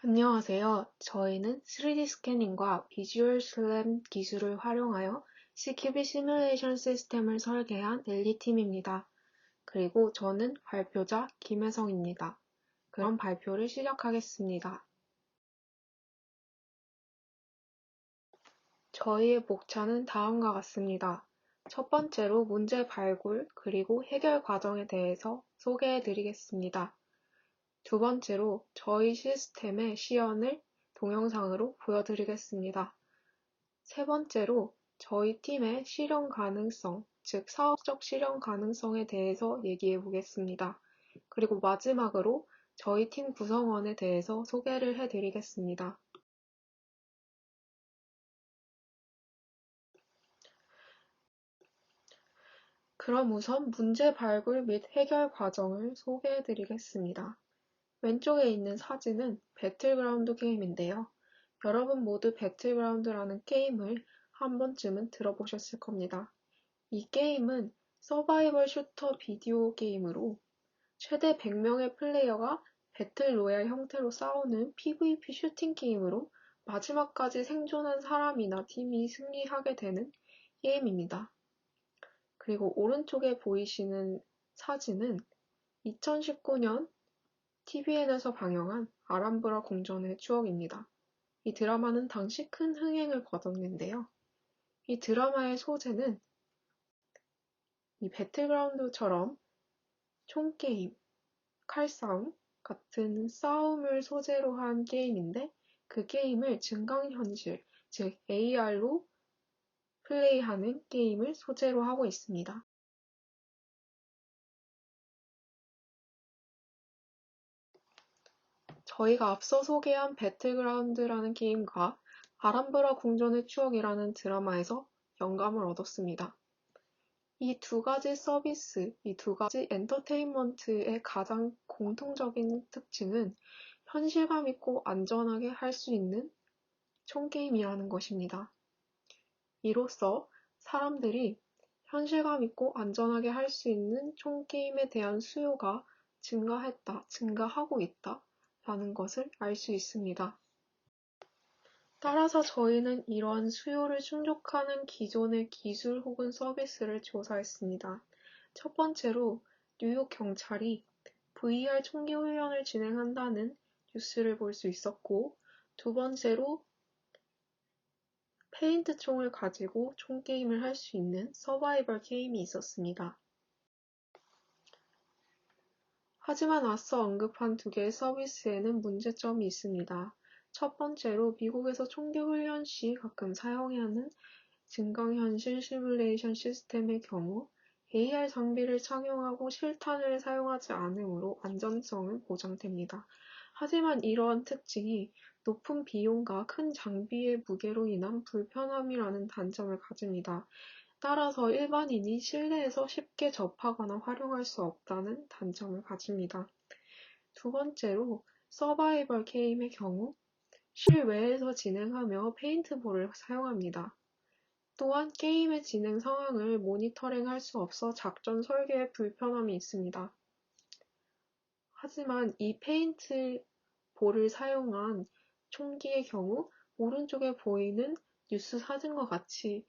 안녕하세요. 저희는 3D 스캐닝과 비주얼 슬램 기술을 활용하여 CQB 시뮬레이션 시스템을 설계한 넬리팀입니다. 그리고 저는 발표자 김혜성입니다. 그럼 발표를 시작하겠습니다. 저희의 목차는 다음과 같습니다. 첫 번째로 문제 발굴 그리고 해결 과정에 대해서 소개해 드리겠습니다. 두 번째로 저희 시스템의 시연을 동영상으로 보여드리겠습니다. 세 번째로 저희 팀의 실현 가능성, 즉 사업적 실현 가능성에 대해서 얘기해 보겠습니다. 그리고 마지막으로 저희 팀 구성원에 대해서 소개를 해 드리겠습니다. 그럼 우선 문제 발굴 및 해결 과정을 소개해 드리겠습니다. 왼쪽에 있는 사진은 배틀그라운드 게임인데요. 여러분 모두 배틀그라운드라는 게임을 한 번쯤은 들어보셨을 겁니다. 이 게임은 서바이벌 슈터 비디오 게임으로 최대 100명의 플레이어가 배틀 로얄 형태로 싸우는 PVP 슈팅 게임으로 마지막까지 생존한 사람이나 팀이 승리하게 되는 게임입니다. 그리고 오른쪽에 보이시는 사진은 2019년 TVN에서 방영한 아람브라 궁전의 추억입니다. 이 드라마는 당시 큰 흥행을 거뒀는데요. 이 드라마의 소재는 이 배틀그라운드처럼 총게임, 칼싸움 같은 싸움을 소재로 한 게임인데 그 게임을 증강현실, 즉 AR로 플레이하는 게임을 소재로 하고 있습니다. 저희가 앞서 소개한 배틀그라운드라는 게임과 아람브라 궁전의 추억이라는 드라마에서 영감을 얻었습니다. 이 두 가지 서비스, 이 두 가지 엔터테인먼트의 가장 공통적인 특징은 현실감 있고 안전하게 할 수 있는 총게임이라는 것입니다. 이로써 사람들이 현실감 있고 안전하게 할 수 있는 총게임에 대한 수요가 증가했다, 증가하고 있다 라는 것을 알 수 있습니다. 따라서 저희는 이러한 수요를 충족하는 기존의 기술 혹은 서비스를 조사했습니다. 첫 번째로 뉴욕 경찰이 VR 총기 훈련을 진행한다는 뉴스를 볼 수 있었고, 두 번째로 페인트 총을 가지고 총게임을 할 수 있는 서바이벌 게임이 있었습니다. 하지만 앞서 언급한 두 개의 서비스에는 문제점이 있습니다. 첫 번째로 미국에서 총기 훈련 시 가끔 사용해야 하는 증강현실 시뮬레이션 시스템의 경우 AR 장비를 착용하고 실탄을 사용하지 않으므로 안전성은 보장됩니다. 하지만 이러한 특징이 높은 비용과 큰 장비의 무게로 인한 불편함이라는 단점을 가집니다. 따라서 일반인이 실내에서 쉽게 접하거나 활용할 수 없다는 단점을 가집니다. 두 번째로 서바이벌 게임의 경우 실외에서 진행하며 페인트볼을 사용합니다. 또한 게임의 진행 상황을 모니터링할 수 없어 작전 설계에 불편함이 있습니다. 하지만 이 페인트볼을 사용한 총기의 경우 오른쪽에 보이는 뉴스 사진과 같이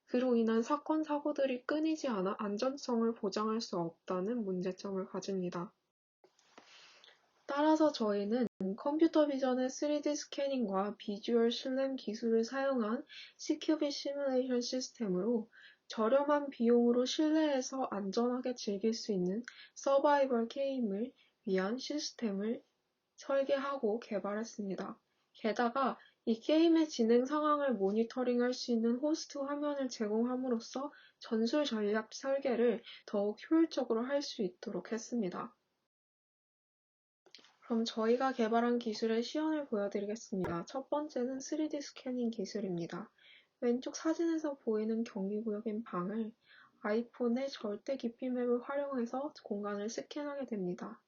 그로 인한 사건, 사고들이 끊이지 않아 안전성을 보장할 수 없다는 문제점을 가집니다. 따라서 저희는 컴퓨터 비전의 3D 스캐닝과 비주얼 슬램 기술을 사용한 CQB 시뮬레이션 시스템으로 저렴한 비용으로 실내에서 안전하게 즐길 수 있는 서바이벌 게임을 위한 시스템을 설계하고 개발했습니다. 게다가 이 게임의 진행 상황을 모니터링할 수 있는 호스트 화면을 제공함으로써 전술 전략 설계를 더욱 효율적으로 할 수 있도록 했습니다. 그럼 저희가 개발한 기술의 시연을 보여드리겠습니다. 첫 번째는 3D 스캐닝 기술입니다. 왼쪽 사진에서 보이는 경기구역인 방을 아이폰의 절대 깊이 맵을 활용해서 공간을 스캔하게 됩니다.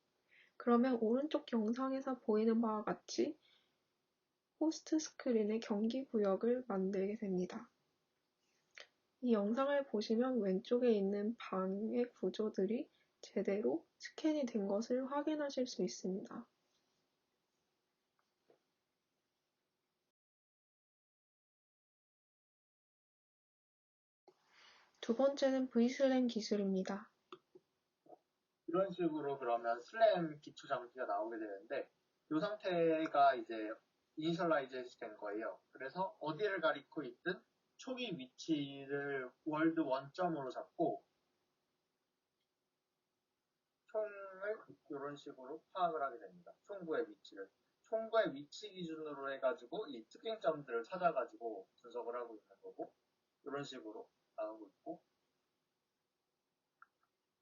그러면 오른쪽 영상에서 보이는 바와 같이 호스트 스크린의 경기구역을 만들게 됩니다. 이 영상을 보시면 왼쪽에 있는 방의 구조들이 제대로 스캔이 된 것을 확인하실 수 있습니다. 두 번째는 V슬램 기술입니다. 이런 식으로 그러면 슬램 기초 장비가 나오게 되는데 이 상태가 이제 이니셜라이즈 된 거예요. 그래서 어디를 가리고 있든 총의 위치를 월드 원점으로 잡고 총을 이런 식으로 파악을 하게 됩니다. 총구의 위치를. 총구의 위치 기준으로 해가지고 이 특징점들을 찾아가지고 분석을 하고 있는 거고 이런 식으로 나오고 있고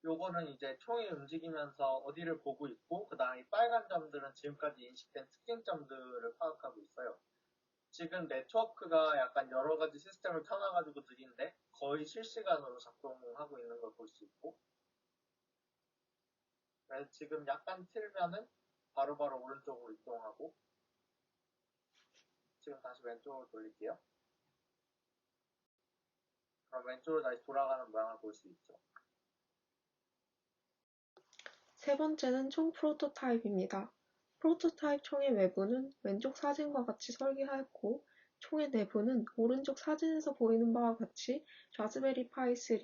요거는 이제 총이 움직이면서 어디를 보고 있고 그 다음에 빨간 점들은 지금까지 인식된 특징점들을 파악하고 있어요. 지금 네트워크가 약간 여러 가지 시스템을 켜놔가지고 느린데 거의 실시간으로 작동하고 있는 걸 볼 수 있고 그래서 지금 약간 틀면은 바로바로 오른쪽으로 이동하고 지금 다시 왼쪽으로 돌릴게요. 그럼 왼쪽으로 다시 돌아가는 모양을 볼 수 있죠. 세 번째는 총 프로토타입입니다. 프로토타입 총의 외부는 왼쪽 사진과 같이 설계하였고 총의 내부는 오른쪽 사진에서 보이는 바와 같이 라즈베리 파이 3,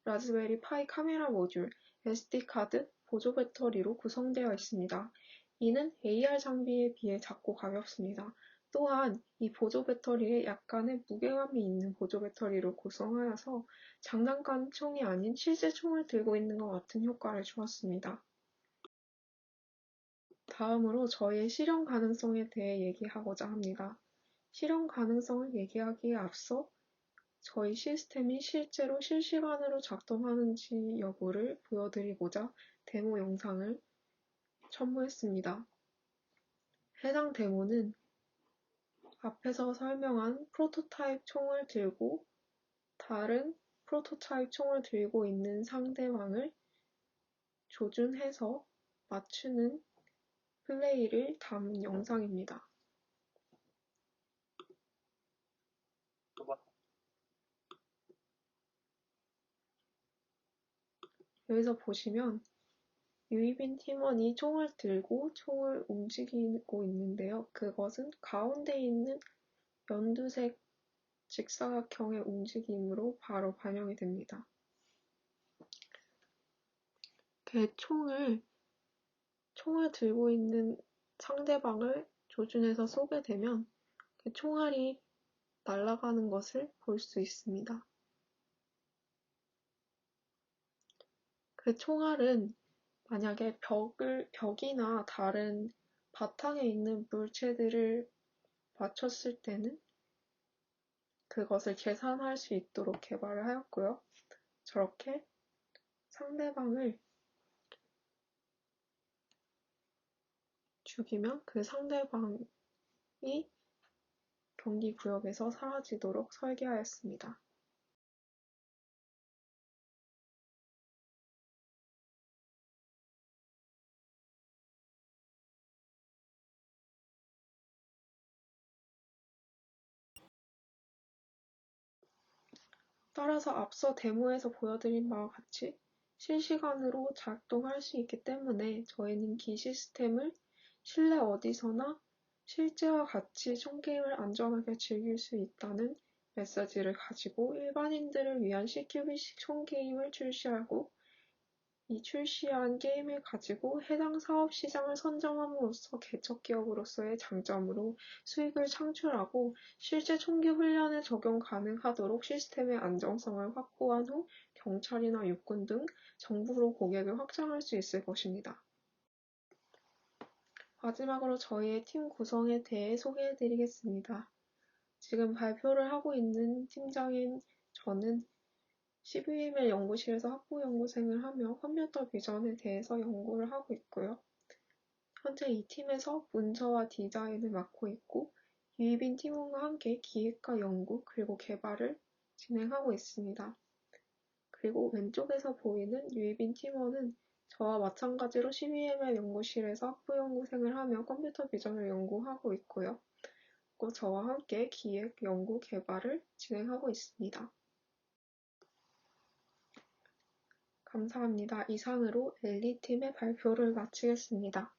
라즈베리 파이 카메라 모듈, SD카드, 보조 배터리로 구성되어 있습니다. 이는 AR 장비에 비해 작고 가볍습니다. 또한 이 보조 배터리에 약간의 무게감이 있는 보조 배터리로 구성하여서 장난감 총이 아닌 실제 총을 들고 있는 것 같은 효과를 주었습니다. 다음으로 저희의 실현 가능성에 대해 얘기하고자 합니다. 실현 가능성을 얘기하기에 앞서 저희 시스템이 실제로 실시간으로 작동하는지 여부를 보여드리고자 데모 영상을 첨부했습니다. 해당 데모는 앞에서 설명한 프로토타입 총을 들고 다른 프로토타입 총을 들고 있는 상대방을 조준해서 맞추는 플레이를 담은 영상입니다. 여기서 보시면 유이빈 팀원이 총을 들고 총을 움직이고 있는데요. 그것은 가운데 있는 연두색 직사각형의 움직임으로 바로 반영이 됩니다. 총을 들고 있는 상대방을 조준해서 쏘게 되면 총알이 날아가는 것을 볼 수 있습니다. 총알은 만약에 벽이나 다른 바탕에 있는 물체들을 맞췄을 때는 그것을 계산할 수 있도록 개발을 하였고요. 저렇게 상대방을 죽이면 그 상대방이 경기 구역에서 사라지도록 설계하였습니다. 따라서 앞서 데모에서 보여드린 바와 같이 실시간으로 작동할 수 있기 때문에 저희는 기 시스템을 실내 어디서나 실제와 같이 총게임을 안전하게 즐길 수 있다는 메시지를 가지고 일반인들을 위한 CQB식 총게임을 출시하고 이 출시한 게임을 가지고 해당 사업 시장을 선점함으로써 개척기업으로서의 장점으로 수익을 창출하고 실제 총기 훈련에 적용 가능하도록 시스템의 안정성을 확보한 후 경찰이나 육군 등 정부로 고객을 확장할 수 있을 것입니다. 마지막으로 저희의 팀 구성에 대해 소개해드리겠습니다. 지금 발표를 하고 있는 팀장인 저는 CVML 연구실에서 학부연구생을 하며 컴퓨터 비전에 대해서 연구를 하고 있고요. 현재 이 팀에서 문서와 디자인을 맡고 있고 유이빈 팀원과 함께 기획과 연구 그리고 개발을 진행하고 있습니다. 그리고 왼쪽에서 보이는 유이빈 팀원은 저와 마찬가지로 CVML 연구실에서 학부연구생을 하며 컴퓨터 비전을 연구하고 있고요. 그리고 저와 함께 기획, 연구, 개발을 진행하고 있습니다. 감사합니다. 이상으로 엘리팀의 발표를 마치겠습니다.